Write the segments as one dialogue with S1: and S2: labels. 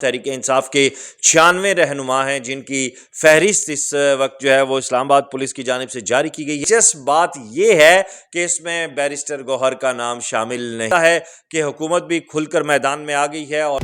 S1: تحریک انصاف کے 96 رہنما ہیں جن کی فہرست اس وقت جو ہے وہ اسلام آباد پولیس کی جانب سے جاری کی گئی ہے۔ دلچسپ بات یہ ہے کہ اس میں بیرسٹر گوہر کا نام شامل نہیں ہے کہ حکومت بھی کھل کر میدان میں آ گئی ہے اور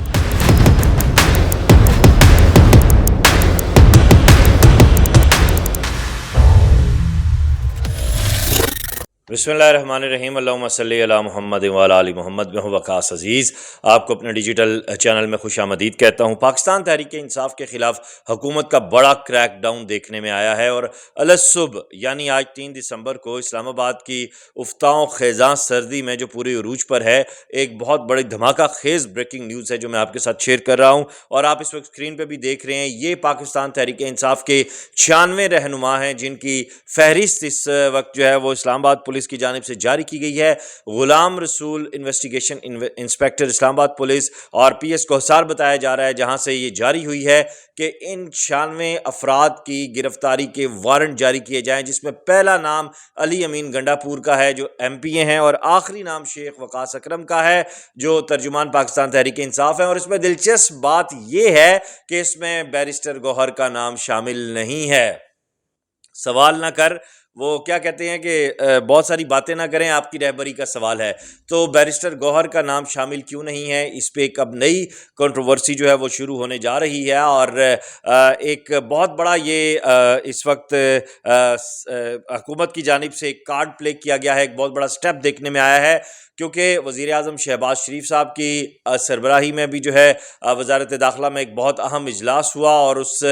S1: بسم اللہ الرحمن الرحیم، اللہم صلی علی محمد وعلی آل محمد۔ میں ہوں وقاص عزیز، آپ کو اپنے ڈیجیٹل چینل میں خوش آمدید کہتا ہوں۔ پاکستان تحریک انصاف کے خلاف حکومت کا بڑا کریک ڈاؤن دیکھنے میں آیا ہے اور الصبح یعنی آج 3 دسمبر کو اسلام آباد کی افتاؤ خیزاں سردی میں جو پوری عروج پر ہے، ایک بہت بڑی دھماکہ خیز بریکنگ نیوز ہے جو میں آپ کے ساتھ شیئر کر رہا ہوں اور آپ اس وقت اسکرین پہ بھی دیکھ رہے ہیں۔ یہ پاکستان تحریک انصاف کے 96 رہنما ہیں جن کی فہرست اس وقت جو ہے وہ اسلام آباد پولیس کی جانب سے جاری کی گئی ہے۔ غلام رسول انویسٹیگیشن انسپیکٹر اسلام آباد پولیس اور پی ایس کوہسار بتایا جا رہا ہے، جہاں سے یہ جاری ہوئی ہے کہ ان 96 افراد کی گرفتاری کے وارنٹ جاری کیے جائیں، جس میں پہلا نام علی امین گنڈا پور کا ہے جو ایم پی اے ہیں اور آخری نام شیخ وقاص اکرم کا ہے جو ترجمان پاکستان تحریک انصاف ہے۔ اور اس میں دلچسپ بات یہ ہے کہ اس میں بیرسٹر گوہر کا نام شامل نہیں ہے۔ سوال نہ کر، وہ کیا کہتے ہیں کہ بہت ساری باتیں نہ کریں، آپ کی رہبری کا سوال ہے۔ تو بیرسٹر گوہر کا نام شامل کیوں نہیں ہے؟ اس پہ ایک اب نئی کنٹروورسی جو ہے وہ شروع ہونے جا رہی ہے اور ایک بہت بڑا یہ اس وقت حکومت کی جانب سے ایک کارڈ پلے کیا گیا ہے، ایک بہت بڑا سٹیپ دیکھنے میں آیا ہے، کیونکہ وزیر اعظم شہباز شریف صاحب کی سربراہی میں بھی جو ہے وزارت داخلہ میں ایک بہت اہم اجلاس ہوا اور اس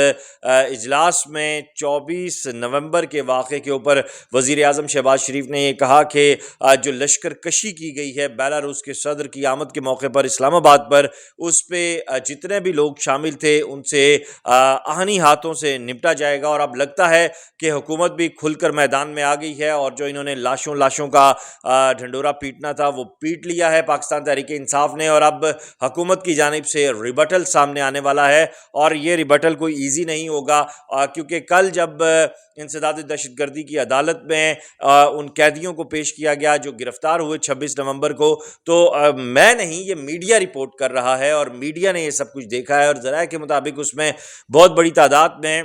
S1: اجلاس میں 24 نومبر کے واقعے کے اوپر وزیر اعظم شہباز شریف نے یہ کہا کہ جو لشکر کشی کی گئی ہے بیلاروس کے صدر کی آمد کے موقع پر اسلام آباد پر، اس پہ جتنے بھی لوگ شامل تھے ان سے آہنی ہاتھوں سے نپٹا جائے گا۔ اور اب لگتا ہے کہ حکومت بھی کھل کر میدان میں آ گئی ہے اور جو انہوں نے لاشوں کا ڈھنڈورا پیٹنا تھا وہ پیٹ لیا ہے پاکستان تحریک انصاف نے، اور اب حکومت کی جانب سے ریبٹل سامنے آنے والا ہے اور یہ ریبٹل کوئی ایزی نہیں ہوگا، کیونکہ کل جب انسداد دہشت گردی کی عدالت میں ان قیدیوں کو پیش کیا گیا جو گرفتار ہوئے 26 نومبر کو، تو میں نہیں، یہ میڈیا رپورٹ کر رہا ہے اور میڈیا نے یہ سب کچھ دیکھا ہے اور ذرائع کے مطابق اس میں بہت بڑی تعداد میں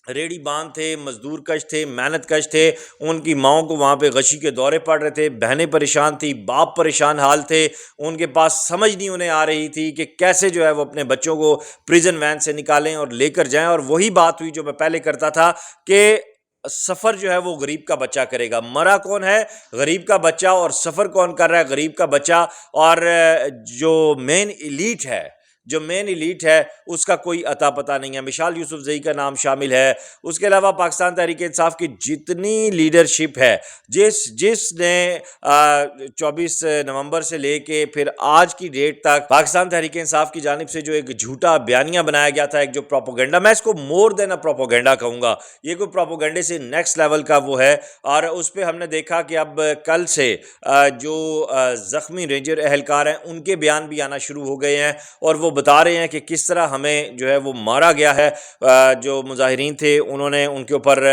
S1: ریڑی باندھ تھے، مزدور کش تھے، محنت کش تھے، ان کی ماؤں کو وہاں پہ غشی کے دورے پڑ رہے تھے، بہنیں پریشان تھی، باپ پریشان حال تھے، ان کے پاس سمجھ نہیں انہیں آ رہی تھی کہ کیسے جو ہے وہ اپنے بچوں کو پریزن وین سے نکالیں اور لے کر جائیں۔ اور وہی بات ہوئی جو میں پہلے کرتا تھا کہ سفر جو ہے وہ غریب کا بچہ کرے گا، مرا کون ہے؟ غریب کا بچہ، اور سفر کون کر رہا ہے؟ غریب کا بچہ۔ اور جو مین ایلیٹ ہے اس کا کوئی عطا پتہ نہیں ہے۔ مشال یوسف زئی کا نام شامل ہے، اس کے علاوہ پاکستان تحریک انصاف کی جتنی لیڈرشپ ہے، جس نے 24 نومبر سے لے کے پھر آج کی ڈیٹ تک پاکستان تحریک انصاف کی جانب سے جو ایک جھوٹا بیانیہ بنایا گیا تھا، ایک جو پروپیگنڈا، میں اس کو مور دین اے پروپیگنڈا کہوں گا، یہ کوئی پروپیگنڈے سے نیکسٹ لیول کا وہ ہے۔ اور اس پہ ہم نے دیکھا کہ اب کل سے جو زخمی رینجر اہلکار ہیں ان کے بیان بھی آنا شروع ہو گئے ہیں اور وہ بتا رہے ہیں کہ کس طرح ہمیں جو ہے وہ مارا گیا ہے۔ جو مظاہرین تھے انہوں نے ان کے اوپر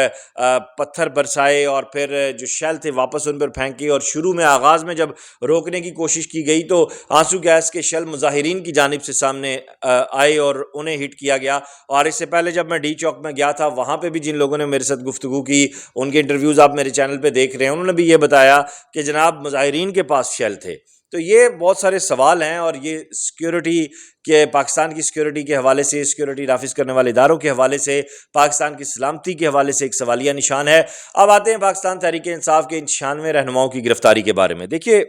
S1: پتھر برسائے اور پھر جو شیل تھے واپس ان پر پھینکے، اور شروع میں آغاز میں جب روکنے کی کوشش کی گئی تو آنسو گیس کے شیل مظاہرین کی جانب سے سامنے آئے اور انہیں ہٹ کیا گیا۔ اور اس سے پہلے جب میں ڈی چوک میں گیا تھا، وہاں پہ بھی جن لوگوں نے میرے ساتھ گفتگو کی، ان کے انٹرویوز آپ میرے چینل پہ دیکھ رہے ہیں، انہوں نے بھی یہ بتایا کہ جناب مظاہرین کے پاس شیل تھے۔ تو یہ بہت سارے سوال ہیں اور یہ سیکیورٹی کہ پاکستان کی سیکیورٹی کے حوالے سے، سیکیورٹی نافذ کرنے والے اداروں کے حوالے سے، پاکستان کی سلامتی کے حوالے سے ایک سوالیہ نشان ہے۔ اب آتے ہیں پاکستان تحریک انصاف کے ان 96 رہنماؤں کی گرفتاری کے بارے میں۔ دیکھیے،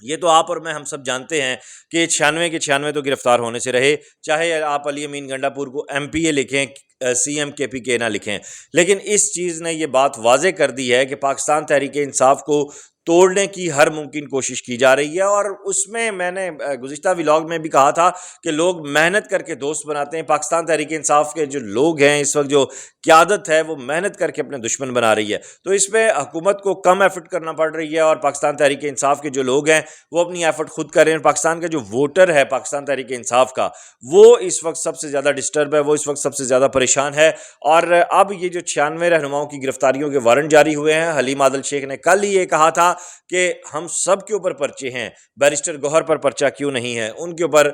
S1: یہ تو آپ اور میں ہم سب جانتے ہیں کہ 96 کے 96 تو گرفتار ہونے سے رہے، چاہے آپ علی امین گنڈا پور کو ایم پی اے لکھیں، سی ایم کے پی کے نہ لکھیں، لیکن اس چیز نے یہ بات واضح کر دی ہے کہ پاکستان تحریک انصاف کو توڑنے کی ہر ممکن کوشش کی جا رہی ہے۔ اور اس میں نے گزشتہ ولاگ میں بھی کہا تھا کہ لوگ محنت کر کے دوست بناتے ہیں، پاکستان تحریک انصاف کے جو لوگ ہیں اس وقت، جو قیادت ہے، وہ محنت کر کے اپنے دشمن بنا رہی ہے۔ تو اس پہ حکومت کو کم ایفرٹ کرنا پڑ رہی ہے اور پاکستان تحریک انصاف کے جو لوگ ہیں وہ اپنی ایفرٹ خود کر رہے ہیں۔ پاکستان کا جو ووٹر ہے پاکستان تحریک انصاف کا، وہ اس وقت سب سے زیادہ ڈسٹرب ہے، وہ اس وقت سب سے زیادہ پریشان ہے۔ اور اب یہ جو 96 رہنماؤں کی گرفتاریوں کے وارنٹ جاری ہوئے ہیں، حلیم عادل شیخ نے کل ہی یہ کہا تھا کہ ہم سب کے اوپر پرچے ہیں، بیرسٹر گوہر پر پرچہ کیوں نہیں ہے، ان کے اوپر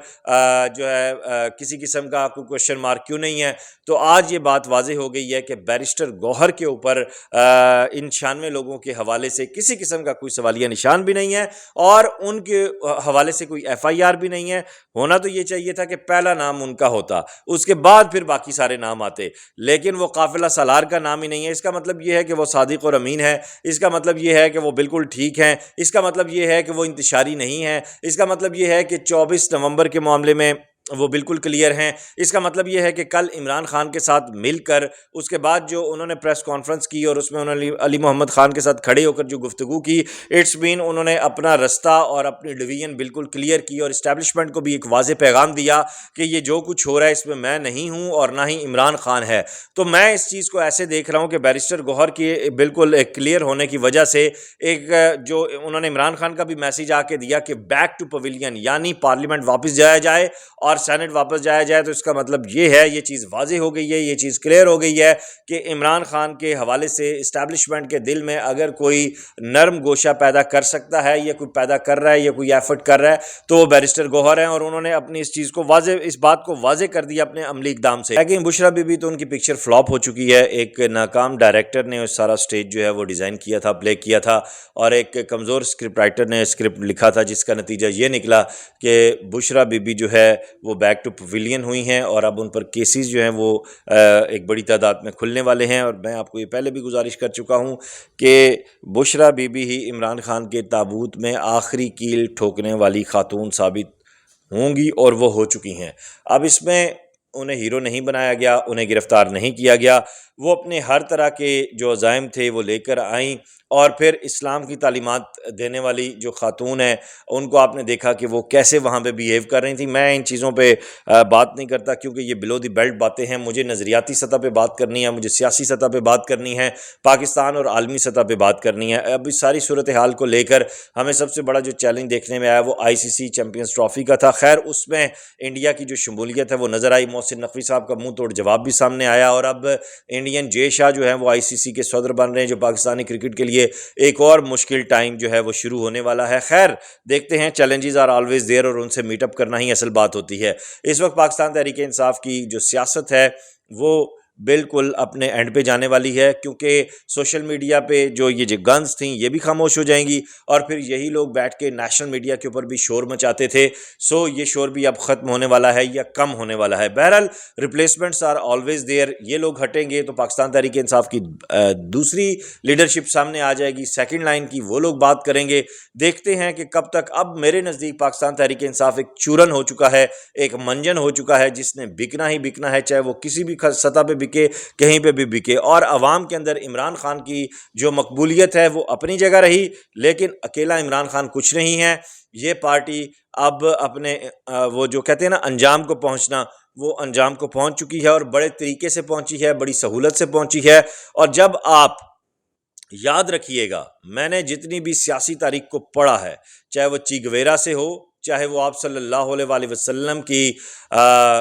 S1: جو ہے کسی قسم کا کوئی کوشچن مارک کیوں نہیں ہے؟ تو آج یہ بات واضح ہو گئی ہے کہ بیرسٹر گوہر کے اوپر ان 96 لوگوں کے حوالے سے کسی قسم کا کوئی سوالیہ نشان بھی نہیں ہے اور ان کے حوالے سے کوئی FIR بھی نہیں ہے۔ ہونا تو یہ چاہیے تھا کہ پہلا نام ان کا ہوتا، اس کے بعد پھر باقی سارے نام آتے، لیکن وہ قافلہ سالار کا نام ہی نہیں ہے۔ اس کا مطلب یہ ہے کہ وہ صادق اور امین ہے، اس کا مطلب یہ ہے کہ وہ بالکل ٹھیک ہیں، اس کا مطلب یہ ہے کہ وہ انتشاری نہیں ہے، اس کا مطلب یہ ہے کہ 24 نومبر کے معاملے میں وہ بالکل کلیئر ہیں، اس کا مطلب یہ ہے کہ کل عمران خان کے ساتھ مل کر اس کے بعد جو انہوں نے پریس کانفرنس کی اور اس میں انہوں نے علی محمد خان کے ساتھ کھڑے ہو کر جو گفتگو کی، اٹس بین انہوں نے اپنا رستہ اور اپنی ڈویژن بالکل کلیئر کی اور اسٹیبلشمنٹ کو بھی ایک واضح پیغام دیا کہ یہ جو کچھ ہو رہا ہے اس میں میں نہیں ہوں اور نہ ہی عمران خان ہے۔ تو میں اس چیز کو ایسے دیکھ رہا ہوں کہ بیرسٹر گوہر کی بالکل کلیئر ہونے کی وجہ سے ایک جو انہوں نے عمران خان کا بھی میسیج آ کے دیا کہ بیک ٹو پویلین، یعنی پارلیمنٹ واپس جایا جائے اور سینٹ واپس جایا جائے، تو اس کا مطلب یہ ہے، یہ چیز واضح ہو گئی ہے، یہ چیز کلیئر ہو گئی ہے کہ عمران خان کے حوالے سے اسٹیبلشمنٹ کے دل میں اگر کوئی نرم گوشہ پیدا کر سکتا ہے یا کوئی پیدا کر رہا ہے یا کوئی ایفرٹ کر رہا ہے تو وہ بیرسٹر گوہر ہیں، اور انہوں نے اپنی اس چیز کو واضح، اس بات کو واضح کر دیا اپنے عملی اقدام سے۔ لیکن بشرا بی بی تو ان کی پکچر فلاپ ہو چکی ہے، ایک ناکام ڈائریکٹر نے سارا سٹیج جو ہے وہ ڈیزائن کیا تھا، پلے کیا تھا، اور ایک کمزور اسکرپٹ رائٹر نے اسکرپٹ لکھا تھا، جس کا نتیجہ یہ نکلا کہ بشرا بی بی جو ہے وہ بیک ٹو پویلین ہوئی ہیں اور اب ان پر کیسز جو ہیں وہ ایک بڑی تعداد میں کھلنے والے ہیں۔ اور میں آپ کو یہ پہلے بھی گزارش کر چکا ہوں کہ بشرا بی بی ہی عمران خان کے تابوت میں آخری کیل ٹھوکنے والی خاتون ثابت ہوں گی، اور وہ ہو چکی ہیں۔ اب اس میں انہیں ہیرو نہیں بنایا گیا، انہیں گرفتار نہیں کیا گیا، وہ اپنے ہر طرح کے جو عزائم تھے وہ لے کر آئیں، اور پھر اسلام کی تعلیمات دینے والی جو خاتون ہیں ان کو آپ نے دیکھا کہ وہ کیسے وہاں پہ بیہیو کر رہی تھیں۔ میں ان چیزوں پہ بات نہیں کرتا کیونکہ یہ بلو دی بیلٹ باتیں ہیں، مجھے نظریاتی سطح پہ بات کرنی ہے، مجھے سیاسی سطح پہ بات کرنی ہے، پاکستان اور عالمی سطح پہ بات کرنی ہے۔ اب اس ساری صورتحال کو لے کر ہمیں سب سے بڑا جو چیلنج دیکھنے میں آیا وہ ICC چیمپئنز ٹرافی کا تھا۔ خیر اس میں انڈیا کی جو شمولیت ہے وہ نظر آئی، محسن نقوی صاحب کا منہ توڑ جواب بھی سامنے آیا، اور اب انڈین جے شاہ جو ہیں وہ ICC کے صدر بن رہے ہیں، جو پاکستانی کرکٹ کے لیے ایک اور مشکل ٹائم جو ہے وہ شروع ہونے والا ہے۔ خیر دیکھتے ہیں، چیلنجز آر آلویز دیئر، اور ان سے میٹ اپ کرنا ہی اصل بات ہوتی ہے۔ اس وقت پاکستان تحریک انصاف کی جو سیاست ہے وہ بالکل اپنے اینڈ پہ جانے والی ہے، کیونکہ سوشل میڈیا پہ جو یہ گنز تھیں یہ بھی خاموش ہو جائیں گی، اور پھر یہی لوگ بیٹھ کے نیشنل میڈیا کے اوپر بھی شور مچاتے تھے، سو یہ شور بھی اب ختم ہونے والا ہے یا کم ہونے والا ہے۔ بہرحال ریپلیسمنٹس آر آلویز دیئر، یہ لوگ ہٹیں گے تو پاکستان تحریک انصاف کی دوسری لیڈرشپ سامنے آ جائے گی، سیکنڈ لائن کی، وہ لوگ بات کریں گے۔ دیکھتے ہیں کہ کب تک۔ اب میرے نزدیک پاکستان تحریک انصاف ایک چورن ہو چکا ہے، ایک منجن ہو چکا ہے، جس نے بکنا ہی بکنا ہے، چاہے وہ کسی بھی سطح پہ بکے، کہیں پہ بھی بکے۔ اور عوام کے اندر عمران خان کی جو مقبولیت ہے وہ اپنی جگہ رہی، لیکن اکیلا عمران خان کچھ نہیں ہے۔ یہ پارٹی اب اپنے وہ جو کہتے ہیں نا انجام کو پہنچنا، وہ انجام کو پہنچ چکی ہے، اور بڑے طریقے سے پہنچی ہے، بڑی سہولت سے پہنچی ہے۔ اور جب آپ یاد رکھیے گا، میں نے جتنی بھی سیاسی تاریخ کو پڑھا ہے، چاہے وہ چیگویرا سے ہو، چاہے وہ آپ صلی اللہ علیہ وآلہ وسلم کی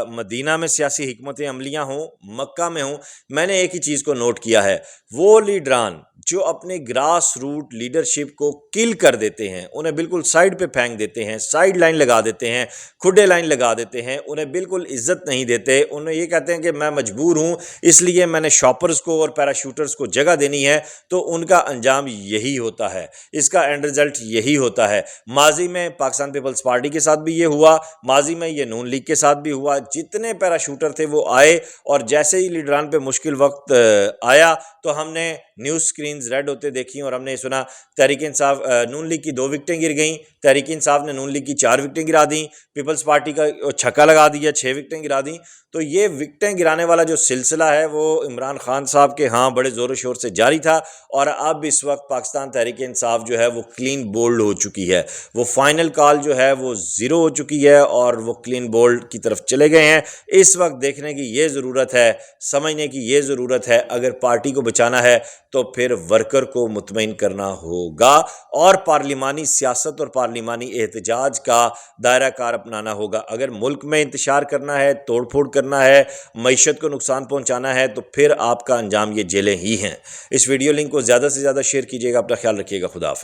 S1: مدینہ میں سیاسی حکمت عملیاں ہوں، مکہ میں ہوں، میں نے ایک ہی چیز کو نوٹ کیا ہے، وہ لیڈران جو اپنے گراس روٹ لیڈرشپ کو کل کر دیتے ہیں، انہیں بالکل سائیڈ پہ پھینک دیتے ہیں، سائیڈ لائن لگا دیتے ہیں، کھڈے لائن لگا دیتے ہیں، انہیں بالکل عزت نہیں دیتے، انہیں یہ کہتے ہیں کہ میں مجبور ہوں اس لیے میں نے شاپرز کو اور پیراشوٹرز کو جگہ دینی ہے، تو ان کا انجام یہی ہوتا ہے، اس کا اینڈ رزلٹ یہی ہوتا ہے۔ ماضی میں پاکستان پیپلز پارٹی کے ساتھ بھی یہ ہوا، ماضی میں یہ نون لیگ کے ساتھ بھی ہوا، جتنے پیراشوٹر تھے وہ آئے، اور جیسے ہی لیڈران پہ مشکل وقت آیا تو ہم نے نیوز سکرینز ریڈ ہوتے دیکھیں، اور ہم نے سنا تحریک انصاف نون لیگ کی 2 وکٹیں گر گئیں، تحریک انصاف نے نون لیگ کی 4 وکٹیں گرا دیں، پیپلز پارٹی کا چھکا لگا دیا، 6 وکٹیں گرا دیں۔ تو یہ وکٹیں گرانے والا جو سلسلہ ہے وہ عمران خان صاحب کے ہاں بڑے زور و شور سے جاری تھا، اور اب اس وقت پاکستان تحریک انصاف جو ہے وہ کلین بولڈ ہو چکی ہے، وہ فائنل کال جو ہے وہ 0 ہو چکی ہے، اور وہ کلین بولڈ کی طرف چلے گئے ہیں۔ اس وقت دیکھنے کی یہ ضرورت ہے، سمجھنے کی یہ ضرورت ہے، اگر پارٹی کو بچانا ہے تو پھر ورکر کو مطمئن کرنا ہوگا، اور پارلیمانی سیاست اور پارلیمانی احتجاج کا دائرہ کار اپنانا ہوگا۔ اگر ملک میں انتشار کرنا ہے، توڑ پھوڑ کرنا ہے، معیشت کو نقصان پہنچانا ہے، تو پھر آپ کا انجام یہ جیلیں ہی ہیں۔ اس ویڈیو لنک کو زیادہ سے زیادہ شیئر کیجیے گا، اپنا خیال رکھیے گا، خدا حافظ۔